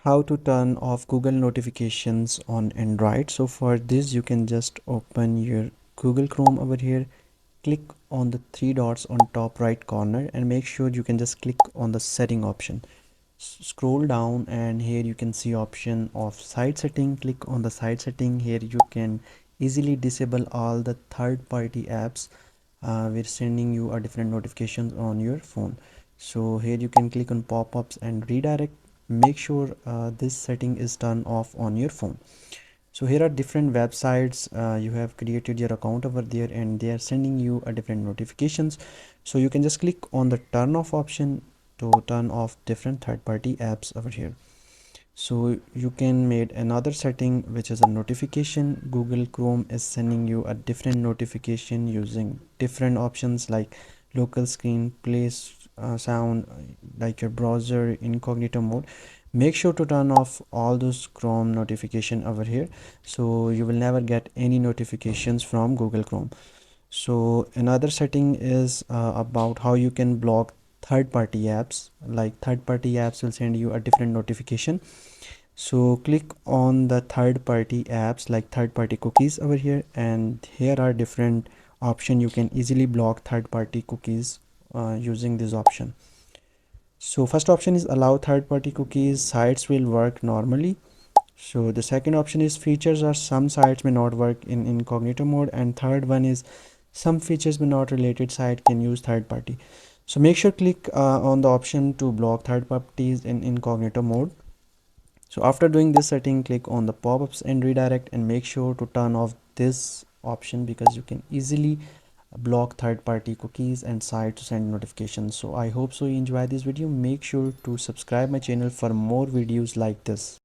how to turn off Google notifications on Android. So for this you can just open your Google Chrome over here, click on the three dots on top right corner and make sure you can just click on the setting option. Scroll down and here you can see option of side setting. Click on the side setting. Here you can easily disable all the third-party apps we're sending you a different notifications on your phone. So here you can click on pop-ups and redirect. Make sure this setting is turned off on your phone. So here are different websites you have created your account over there and they are sending you a different notifications. So you can just click on the turn off option to turn off different third-party apps over here. So you can make another setting which is a notification. Google Chrome is sending you a different notification using different options like local screen, place sound, like your browser incognito mode. Make sure to turn off all those Chrome notification over here, so you will never get any notifications from Google Chrome. So another setting is about how you can block third-party apps. Like third-party apps will send you a different notification. So click on the third-party apps like third-party cookies over here, and here are different option. You can easily block third-party cookies using this option. So first option is allow third-party cookies. Sites will work normally. So the second option is features or some sites may not work in incognito mode, and third one is some features may not related site can use third party. So make sure click on the option to block third parties in incognito mode. So after doing this setting, click on the pop-ups and redirect and make sure to turn off this option because you can easily block third-party cookies and sites to send notifications. So I hope so you enjoy this video. Make sure to subscribe my channel for more videos like this.